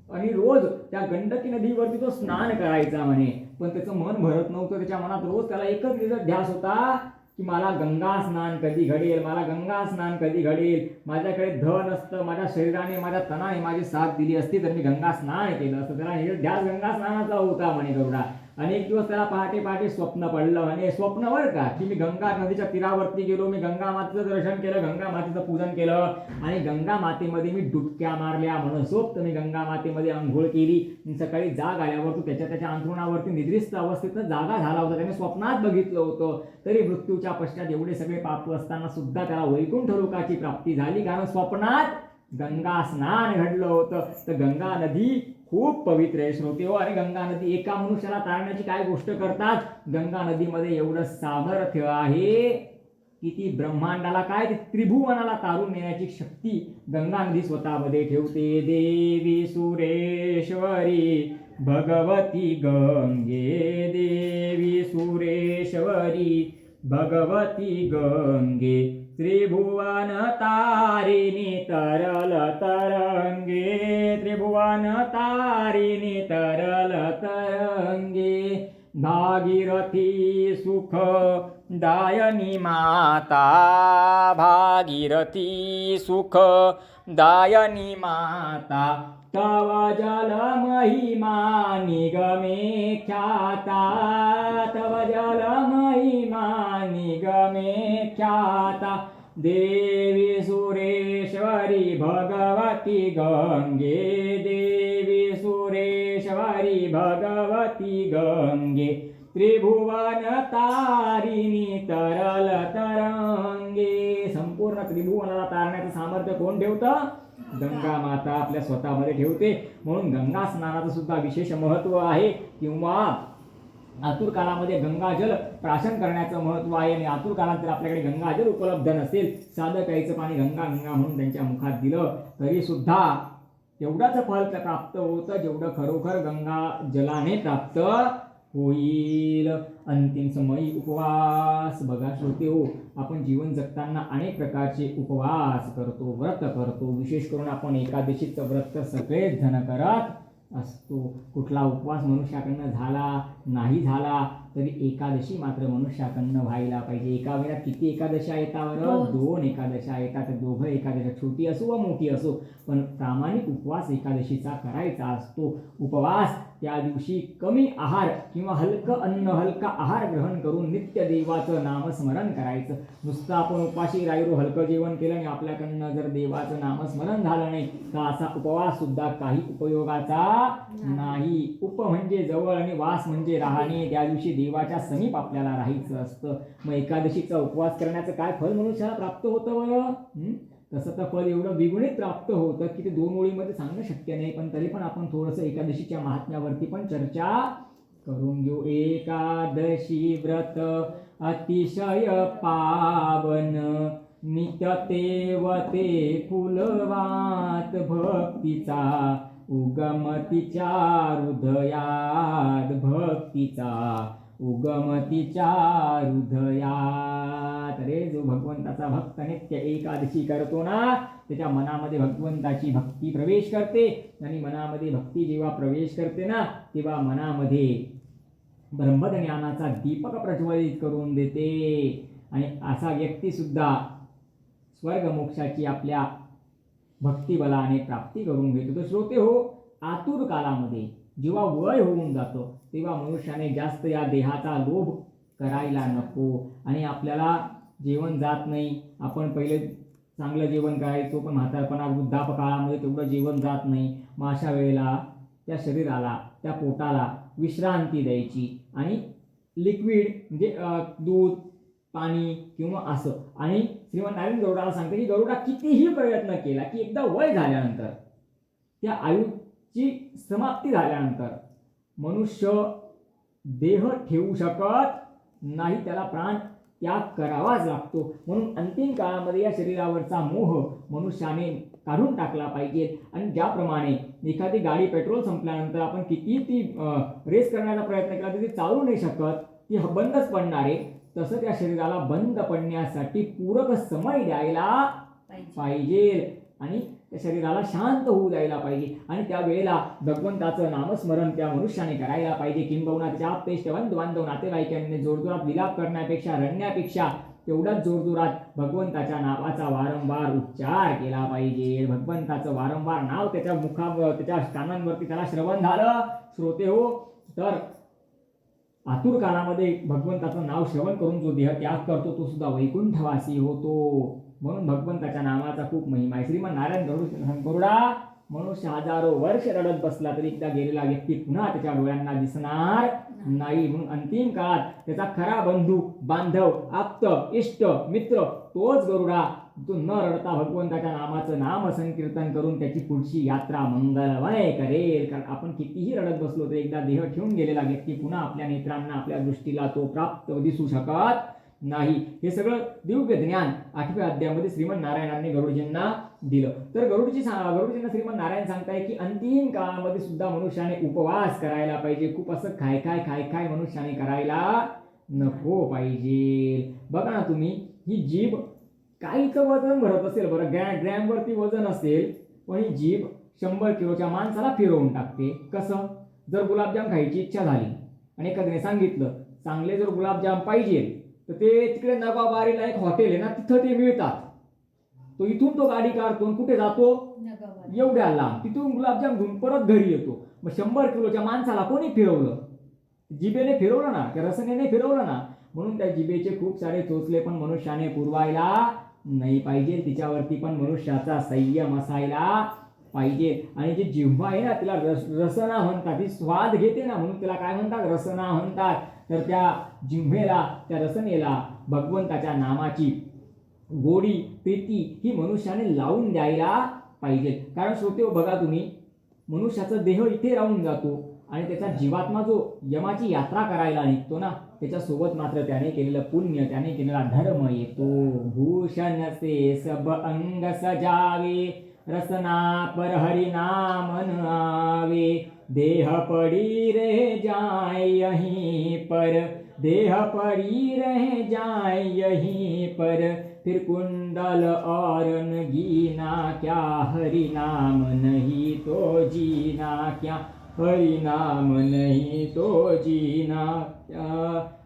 आणि रोज त्या गंडकी नदीवरती तो स्नान करायचा म्हणे. पण त्याचं मन भरत नव्हतं. त्याच्या मनात रोज त्याला एकच ध्यास होता की मला गंगा स्नान कधी घडेल, मला गंगा स्नान कधी घडेल. माझ्याकडे धन असतं, माझ्या शरीराने माझ्या तनाने माझी साथ दिली असती तर मी गंगा स्नान केलं असतं. त्याला हे ध्यास गंगा स्नानाचा होता म्हणे गरुडा. अनेक दिवस त्याला पहाटे पहाटे स्वप्न पडलं म्हणे. स्वप्न बरं का, की मी गंगा नदीच्या तीरावरती गेलो, मी गंगा मातेचं दर्शन केलं, गंगा मातेचं पूजन केलं आणि गंगा मातेमध्ये मी डुबक्या मारल्या. मनसोक्त मी गंगा मातेमध्ये अंघोळ केली. सकाळी जाग आल्यावर तो त्याच्या अंथरुणावरती निद्रिस्त अवस्थेतनं जागा झाला होता. त्याने स्वप्नात बघितलं होतं. तरी मृत्यूच्या पश्चात एवढे सगळे पाप असताना सुद्धा त्याला वैकुंठ लोकाची प्राप्ती झाली, कारण स्वप्नात गंगा स्नान घडलं होतं. तर गंगा नदी खूप पवित्र आहे श्रोते हो. आणि गंगा नदी एका मनुष्याला तारण्याची काय गोष्ट करतात. गंगा नदीमध्ये एवढं सामर्थ्य आहे की ती ब्रह्मांडाला काय, त्रिभुवनाला तारून नेण्याची शक्ती गंगा नदी स्वतःमध्ये ठेवते. देवी सुरेश्वरी भगवती गंगे, देवी सुरेश्वरी भगवती गंगे, त्रिभुवन तारिणी तरल तरंगे, त्रिभुवन तारिणी तरल तरंगे, भागीरथी सुख दायनी माता, भागीरथी सुख दायनी माता, तव जल महिमा निगमे ख्याता, तव जल महिमा निगमे ख्याता, देवी सुरेश्वरी भगवती गंगे, देवी सुरेश्वरी भगवती गंगे, त्रिभुवन तारिणी तरल तरंगे. संपूर्ण त्रिभुवनाला तारण्याचं सामर्थ्य कोण ठेवतं? गंगा माता आपल्या स्वतःमध्ये ठेवते. म्हणून गंगा स्नानाचं सुद्धा विशेष महत्व आहे. किंवा आतुर काळामध्ये गंगाजल प्राशन करण्याचं महत्व आहे. आणि आतुर काळात जर आपल्याकडे गंगाजल उपलब्ध नसेल, साधं प्यायचं पाणी गंगा गंगा म्हणून त्यांच्या मुखात दिलं तरी सुद्धा तेवढंच फल प्राप्त होतं जेवढं खरोखर गंगा जलाने प्राप्त होईल. अंतिम समयी उपवास. बघा श्रोते हो, आपण जीवन जगताना अनेक प्रकारचे उपवास करतो, व्रत करतो. विशेष करून आपण एकादशीचं व्रत तर सगळेच जण करत असतो. कुठला उपवास मनुष्याकडनं झाला नाही झाला तरी एकादशी मात्र मनुष्याकडनं व्हायला पाहिजे. एका वेळेला किती एकादशा येतात? 2 एकादशा येतात. दोघं एकादशा छोटी असो व मोठी असो, पण प्रामाणिक उपवास एकादशीचा करायचा असतो. उपवास त्या दिवशी कमी आहार किंवा हलकं अन्न, हलका आहार ग्रहण करून नित्य देवाचं नामस्मरण करायचं. नुसतं आपण उपाशी राहिलो, हलकं जेवण केलं आणि आपल्याकडनं जर देवाचं नामस्मरण झालं नाही तर असा उपवास सुद्धा काही उपयोगाचा नाही. उप म्हणजे जवळ आणि वास म्हणजे राहणे. त्या दिवशी देवाच्या समीप आपल्याला राहायचं असतं. मग एकादशीचा उपवास करण्याचं काय फल मनुष्याला प्राप्त होतं बरं? तसं तर फल एवढं द्विगुणित प्राप्त होतं की ते 2 ओळीमध्ये सांगणं शक्य नाही. पण तरी पण आपण थोडंसं एकादशीच्या महात्म्यावरती पण चर्चा करून घेऊ. एकादशी व्रत अतिशय पावन, नित्य व ते फुलवात भक्तीचा, उगमतीच्या हृदयात भक्तीचा, उगमतीच्या हृदयात. अरे जो भगवंताचा भक्त नित्य एकादशी करतो ना, त्याच्या मनामध्ये भगवंताची भक्ती प्रवेश करते. आणि मनामध्ये भक्ती जेव्हा प्रवेश करते ना, तेव्हा मनामध्ये ब्रह्मज्ञानाचा दीपक प्रज्वलित करून देते. आणि असा व्यक्ती सुद्धा स्वर्ग मोक्षाची आपल्या भक्तिबलाने प्राप्ती करून घेतो. तर श्रोते हो, आतुर काळामध्ये जेव्हा वय होऊन जातो तेव्हा मनुष्याने जास्त या देहाचा लोभ करायला नको. आणि आपल्याला जेवण जात नाही, आपण पहिले चांगलं जेवण करायचो, पण म्हातारपणा वृद्धापकाळामध्ये तेवढं जेवण जात नाही. मग अशा वेळेला त्या शरीराला, त्या पोटाला विश्रांती द्यायची आणि लिक्विड म्हणजे दूध, पाणी किंवा असं. आणि श्रीमंत नारायण गरुडाला सांगते की गरुडा कितीही प्रयत्न केला की एकदा वय झाल्यानंतर, त्या आयुची समाप्ती झाल्यानंतर मनुष्य देह ठेवू शकत नाही, त्याला प्राण त्याग करावाच लागतो. म्हणून अंतिम काळामध्ये या शरीरावरचा मोह मनुष्याने काढून टाकला पाहिजे. आणि ज्याप्रमाणे एखादी गाडी पेट्रोल संपल्यानंतर आपण किती ती रेस करण्याचा प्रयत्न केला तरी चालू नाही शकत, ती बंदच पडणार आहे. तसं त्या शरीराला बंद पडण्यासाठी पूरक समय द्यायला पाहिजे. आणि त्या शरीराला शांत होऊ द्यायला पाहिजे आणि त्यावेळेला भगवंताचं नामस्मरण त्या मनुष्याने करायला पाहिजे. किंबहुना त्याच्या आप्तेष्ट बंधू बांधव नातेवाईकांनी जोरजोरात विलाप करण्यापेक्षा रडण्यापेक्षा तेवढाच जोरजोरात भगवंताच्या नावाचा वारंवार उच्चार केला पाहिजे. भगवंताचं वारंवार नाव त्याच्या त्याच्या कानांवरती त्याला श्रवण झालं श्रोते हो, तर आतुर काळामध्ये भगवंताचं नाव श्रवण करून जो देह त्याग करतो तो सुद्धा वैकुंठवासी होतो. म्हणून भगवंताच्या नामाचा खूप महिमा आहे. श्रीमन नारायण गरुडा मनुष्य हजारो वर्ष रडत बसला तरी एकदा गेलेला व्यक्ती पुन्हा त्याच्या डोळ्यांना दिसणार नाही. म्हणून अंतिम काळात त्याचा खरा बंधू बांधव आप्त इष्ट मित्र तोच गरुडा, तो न रडता भगवंताच्या नामाचं नाम संकीर्तन करून त्याची पुढची यात्रा मंगलमय करेल. कारण आपण कितीही रडत बसलो तर एकदा देह ठेवून गेलेला व्यक्ती पुन्हा आपल्या नेत्रांना आपल्या दृष्टीला तो प्राप्त दिसू शकत नाही. हे सगळं दिव्य ज्ञान 8व्या अध्यायामध्ये श्रीमन नारायणांनी गरुडजींना दिलं. तर गरुडजींना श्रीमन नारायण सांगताय की अंतिम काळामध्ये सुद्धा मनुष्याने उपवास करायला पाहिजे. खूप असं काय मनुष्याने करायला नको पाहिजे. बघा ना तुम्ही, ही जीभ काहीचं वजन भरत असेल बरं, ग्रॅमवरती वजन असेल, पण ही जीभ 100 किलोच्या माणसाला फिरवून टाकते. कसं? जर गुलाबजाम खायची इच्छा झाली आणि एखाद्याने सांगितलं चांगले जर गुलाबजाम पाहिजे तर ते तिकडे नगाबारीला एक हॉटेल आहे ना, तिथं ते मिळतात. तो इथून तो गाडी काढतो कुठे जातो, एवढ्या लांब, तिथून गुलाबजाम घेऊन परत घरी येतो. मग 100 किलोच्या माणसाला कोणी फिरवलं? जिभेने फिरवलं ना, त्या रसनेने फिरवलं ना. म्हणून त्या जिभेचे खूप सारे चोचले पण मनुष्याने पुरवायला नाही पाहिजे. तिच्यावरती पण मनुष्याचा संयम असायला पाहिजे. आणि जी जिव्हा आहे ना, तिला रसना म्हणतात, ती स्वाद घेते ना, म्हणून तिला काय म्हणतात, रसना म्हणतात. तर त्या जिव्हेला, त्या रसनेला भगवंताच्या नामाची गोडी प्रीती ही मनुष्याने लावून द्यायला पाहिजे. कारण श्रोते बघा तुम्ही, मनुष्याचा देह इथे राहून जातो आणि त्याचा जीवात्मा जो यमाची यात्रा करायला निघतो ना, त्याच्यासोबत मात्र त्याने केलेलं पुण्य, त्याने केलेला धर्म येतो. भूषण से सब अंग सजावे, रसना पर हरि नाम न आवे, देह पड़ी रह जाए यहीं पर, देह पड़ी रह जाए यहीं पर, फिर कुंडल और नगीना क्या, हरि नाम नहीं तो जीना क्या, हरि नाम नहीं तो जीना क्या.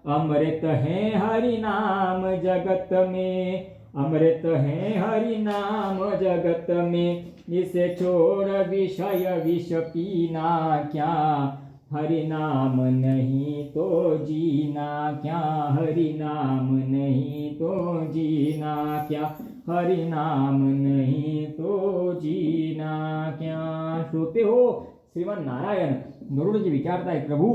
अमृत है हरि नाम जगत में, अमृत है हरि नाम जगत में, इसे छोड़ विषय विष पीना क्या, हरि नाम नहीं तो जीना क्या, हरि नाम नहीं तो जीना क्या, हरि नाम नहीं तो जीना क्या. श्रोते हो, श्रीमान नारायण गरुडजी विचारताय, प्रभू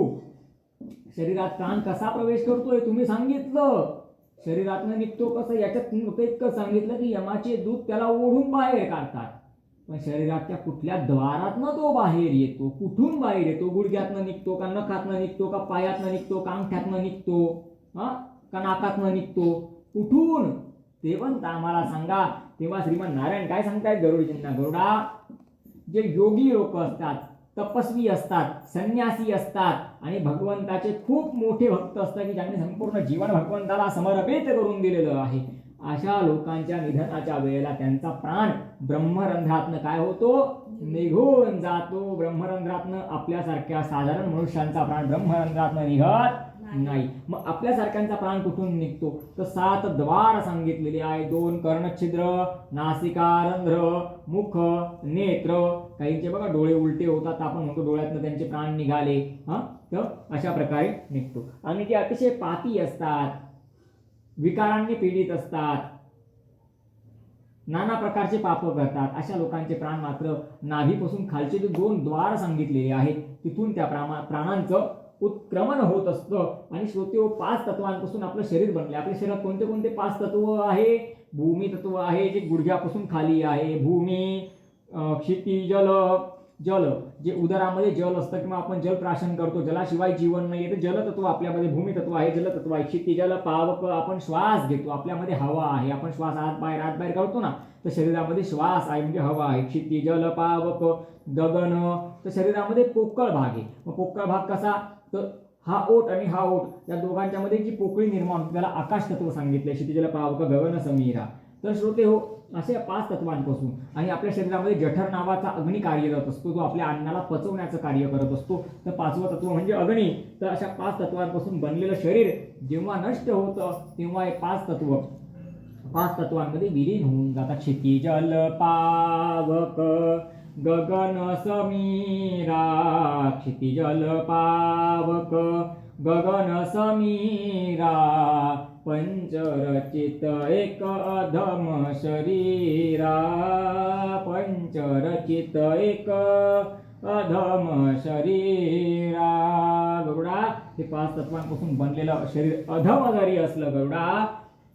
शरीरात प्राण कसा प्रवेश करतोय तुम्ही सांगितलं, शरीरातनं निघतो कसं, याच्यात इतकं सांगितलं की यमाचे दूत त्याला ओढून बाहेर काढतात. पण शरीराच्या कुठल्या द्वारातनं तो बाहेर येतो, कुठून बाहेर येतो, गुडघ्यातनं निघतो का, नखातनं निघतो का, पायातनं निघतो का, अंगठ्यातनं निघतो का, नाकातनं निघतो, कुठून ते पण आम्हाला सांगा. तेव्हा श्रीमान नारायण काय सांगतायत गरुडजींना, गरुडा जे योगी लोक असतात, तपस्वी असतात, संन्यासी असतात आणि भगवंताचे खूप मोठे भक्त असतात की ज्यांनी संपूर्ण जीवन भगवंताला समर्पित करून दिलेलं आहे, अशा लोकांच्या निधनाच्या वेळेला त्यांचा प्राण ब्रह्मरंध्रातनं काय होतो, निघून जातो. ब्रह्मरंध्रातनं आपल्यासारख्या साधारण मनुष्यांचा प्राण ब्रह्मरंध्रातनं निघत नाही. मग आपल्यासारख्यांचा प्राण कुठून निघतो, तर 7 द्वार सांगितलेले आहे. 2 कर्णछिद्र, नासिका रंध्र, मुख, नेत्र. काहींचे बघा डोळे उलटे होतात, आपण म्हणतो डोळ्यातनं त्यांचे प्राण निघाले. तर अशा प्रकारे निघतो. आणि ते अतिशय पापी असतात, विकारांनी पीडित असतात, नाना प्रकारचे पाप करतात, अशा लोकांचे प्राण मात्र नाभीपासून खालचे जे 2 द्वार सांगितलेले आहेत तिथून त्या प्राणांचं उत्क्रमण होत असतं. आणि श्रोते 5 तत्वांपासून आपलं शरीर बनले. आपल्या शरीरात कोणते कोणते 5 तत्व आहे, भूमी तत्व आहे जे गुडघ्यापासून खाली आहे, भूमी, क्षिती, जल, जल जे उदरामध्ये जल असतं किंवा आपण जल प्राशन करतो, जलाशिवाय जीवन नाही. तर जलतत्व आपल्यामध्ये, भूमी तत्व आहे, जलतत्व आहे. क्षिती जल पावक, आपण श्वास घेतो, आपल्यामध्ये हवा आहे, आपण श्वास आत बाहेर करतो ना, तर शरीरामध्ये श्वास आहे म्हणजे हवा आहे. क्षिती जल पावक गगन, तर शरीरामध्ये पोकळ भाग आहे. मग पोकळ भाग कसा, तर हा ओठ आणि हा ओठ या दोघांच्या मध्ये जी पोकळी निर्माण होते त्याला आकाश तत्व सांगितले. क्षितिजल पावक गगन समीरा. तर श्रोते हो, असे 5 तत्वांपासून. आणि आपल्या शरीरामध्ये जठर नावाचा अग्नी कार्यरत असतो, जो आपल्या अन्नाला पचवण्याचं कार्य करत असतो. तर 5वं तत्व म्हणजे अग्नी. तर अशा 5 तत्वांपासून बनलेलं शरीर जेव्हा नष्ट होतं तेव्हा हे 5 तत्वांमध्ये विलीन होऊन जातात. क्षिती जल पावक गगन समीरा, क्षिती जल पावक गगन समीरा, पंचरचित एक अधम शरीरा, पंचरचित एक अधम शरीरा. गरुडा, हे 5 तत्वांपासून बनलेलं शरीर अधम जरी असलं गरुडा,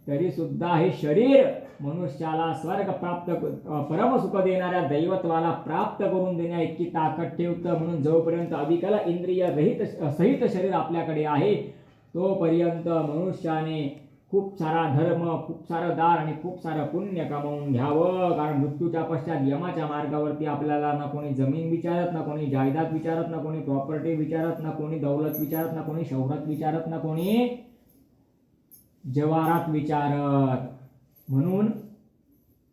तरी सुद्धा हे शरीर मनुष्याला स्वर्ग प्राप्त, परमसुख देणाऱ्या दैवत्वाला प्राप्त करून देण्या इतकी ताकद ठेवतं. म्हणून जोपर्यंत अविकल इंद्रिय रहित सहित शरीर आपल्याकडे आहे तोपर्यंत मनुष्याने खूप सारा धर्म, खूप सारं दान आणि खूप सारं पुण्य कमावून घ्यावं. कारण मृत्यूच्या पश्चात यमाच्या मार्गावरती आपल्याला ना कोणी जमीन विचारत, ना कोणी जायदाद विचारत, ना कोणी प्रॉपर्टी विचारत, ना कोणी दौलत विचारत, ना कोणी शौहरत विचारत, ना कोणी जवारात विचारत. म्हणून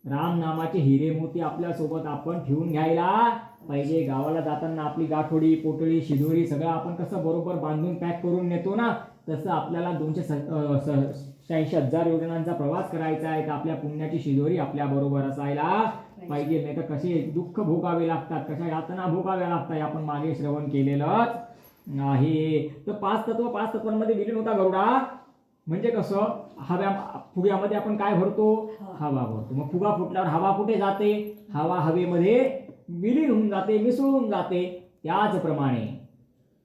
राम नामाचे हिरे मोती आपल्या सोबत आपण ठेवून घ्यायला पाहिजे. गावाला जाताना आपली गाठोडी, पोटळी, शिदोरी सगळं आपण कसं बरोबर बांधून पॅक करून नेतो ना, तसं आपल्याला 286,000 योजनांचा प्रवास करायचा आहे. तर आपल्या पुण्याची शिदोरी आपल्या बरोबर असायला पाहिजे. नाही तर कसे दुःख भोगावे लागतात, कशा यातना भोगाव्या लागतात, आपण मागे श्रवण केलेलंच आहे. तर 5 तत्वांमध्ये विलीन होता गरुडा. म्हणजे कसं, फुग्यामध्ये आपण काय भरतो, हवा भरतो. मग फुगा फुटल्यावर हवा कुठे जाते, हवा हवेमध्ये विलीन होऊन जाते, मिसळून जाते. त्याचप्रमाणे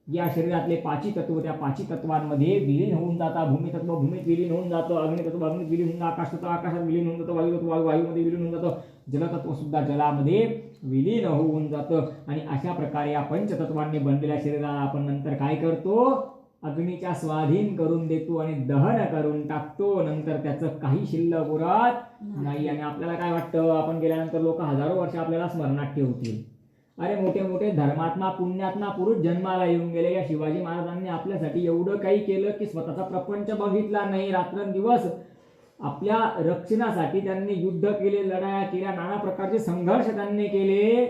या शरीरातले 5 तत्व त्या 5 तत्वांमध्ये विलीन होऊन जातात. भूमितत्व भूमीत विलीन होऊन जातं, अग्नितत्व अग्नीत विलीन होऊन जातं, आकाशतत्व आकाशात विलीन होऊन जातं, वायुतत्व वायूमध्ये विलीन होऊन जातं, जलतत्व सुद्धा जलामध्ये विलीन होऊन जातं. आणि अशा प्रकारे या पंचतत्वांनी बनलेल्या शरीराला आपण नंतर काय करतो, अग्नीच्या स्वाधीन करून देतो आणि दहन करून टाकतो. नंतर त्याचं काही शिल्लक उरत नाही. आणि आपल्याला काय वाटतं, आपण गेल्यानंतर लोक हजारो वर्ष आपल्याला स्मरणात ठेवतील. अरे मोठे मोठे धर्मात्मा, पुण्यात्मा पुरुष जन्माला येऊन गेले. या शिवाजी महाराजांनी आपल्यासाठी एवढं काही केलं की स्वतःचा प्रपंच बघितला नाही. रात्रंदिवस आपल्या रक्षणासाठी त्यांनी युद्ध केले, लढाया केल्या, नाना प्रकारचे संघर्ष त्यांनी केले.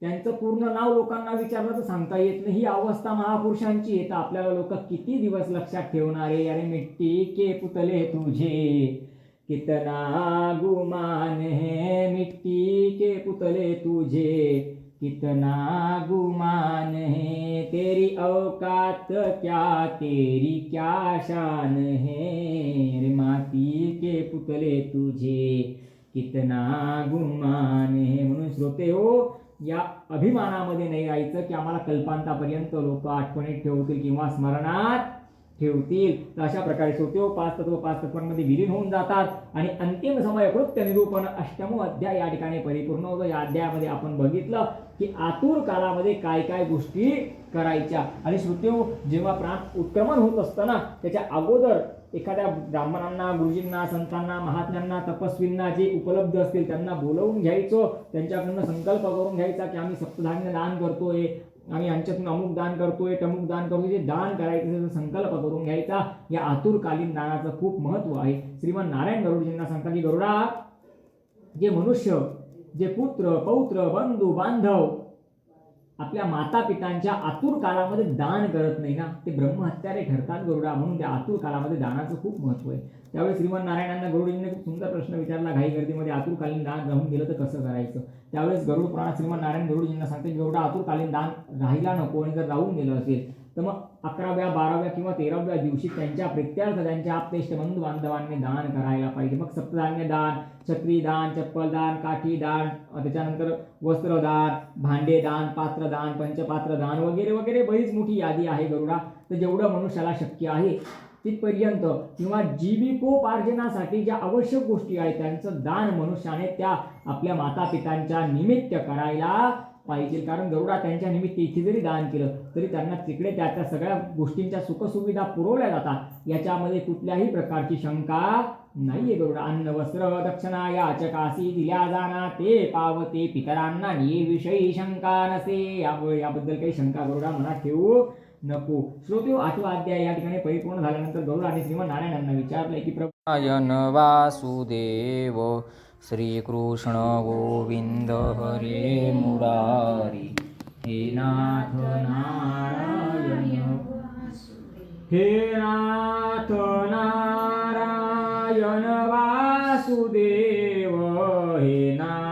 त्यांचं पूर्ण नाव लोकांना विचारलं तर सांगता येत नाही. ही अवस्था महापुरुषांची आहे. तर आपल्याला लोक किती दिवस लक्षात ठेवणारे. अरे मिट्टी के पुतले तुझे कितना गुमान है, मिट्टी के पुतले तुझे कितना गुमान है, तेरी औकात क्या, तेरी क्या शान है, रे माती के पुतले तुझे कितना गुमान है. म्हणून श्रोते हो, या अभिमानामध्ये नाही राहायचं की आम्हाला कल्पांतापर्यंत लोक आठवणीत ठेवतील किंवा स्मरणात ठेवतील. तर अशा प्रकारे श्रोते 5 तत्वांमध्ये विलीन होऊन जातात. आणि अंतिम समय कृत्य निरूपण 8मो अध्याय या ठिकाणी परिपूर्ण होतो. या अध्यायामध्ये आपण बघितलं की आतुर काळामध्ये काय काय गोष्टी करायच्या. आणि श्रोते जेव्हा प्राण उत्क्रमण होत असतं ना, त्याच्या अगोदर एखाद्या ब्राह्मणांना, गुरुजींना, संतांना, महात्म्यांना, तपस्वींना जे उपलब्ध असतील त्यांना बोलवून घ्यायचो. त्यांच्याकडून संकल्प करून घ्यायचा की आम्ही सप्तधान्य दान करतोय, आम्ही यांच्यातून अमुक दान करतोय, तमुक दान करतोय. जे दान करायचं त्याचा संकल्प करून घ्यायचा. या आतुरकालीन दानाचं खूप महत्व आहे. श्रीमान नारायण गरुडजींना सांगतात की गरुडा, जे मनुष्य, जे पुत्र पौत्र बंधू बांधव आपल्या माता पितांच्या आतुर काळामध्ये दान करत नाही ना, ते ब्रह्महत्यारे ठरतात गरुडा. म्हणून त्या आतुर काळामध्ये दानाचं खूप महत्व आहे. त्यावेळी श्रीमान नारायणांना गरुडजींनी खूप सुंदर प्रश्न विचारला, घाई गर्दीमध्ये आतुरकालीन दान राहून गेलं तर कसं करायचं. त्यावेळेस गरुड पुराणात श्रीमान नारायण गरुडजींना सांगते की गरुडा, आतुरकालीन दान राहिला नको आणि जर राहून गेलं असेल तर मग 11व्या 12व्या किंवा 13व्या दिवशी त्यांच्या प्रित्यार्थ त्यांच्या आप्तेष्ट बंधू बांधवांनी दान करायला पाहिजे. मग सप्तधान्य दान, छत्री दान, चप्पल दान, काठी दान, त्याच्यानंतर वस्त्रदान, भांडे दान, पात्रदान, पंचपात्र दान वगैरे वगैरे बरीच मोठी यादी आहे गरुडा. तर जेवढं मनुष्याला शक्य आहे तिथपर्यंत किंवा जीविकोपार्जनासाठी ज्या आवश्यक गोष्टी आहेत त्यांचं दान मनुष्याने त्या आपल्या माता पितांच्या निमित्त करायला पाहिजे. कारण गरुडा त्यांच्या निमित्त इथे जरी दान केलं तरी त्यांना तिकडे त्या सगळ्या गोष्टींच्या सुखसुविधा पुरवल्या जातात. याच्यामध्ये कुठल्याही प्रकारची शंका नाहीये गरुडा. अन्न वस्त्र दक्षिणा याचकासी दिल्या जाणार, ते पावते पितरांना विषयी शंका नसे. याबद्दल काही शंका गरुडा मनात ठेवू नको. श्रोते 8वा अध्याय या ठिकाणी परिपूर्ण झाल्यानंतर गरुड आणि श्रीमान नारायणांना विचारले की प्रभू नारायण वासुदेव श्रीकृष्ण गोविंद हरे मुरारी, हे नाथ नारायण, हे नाथ नारायण वासुदेव, हे नाथ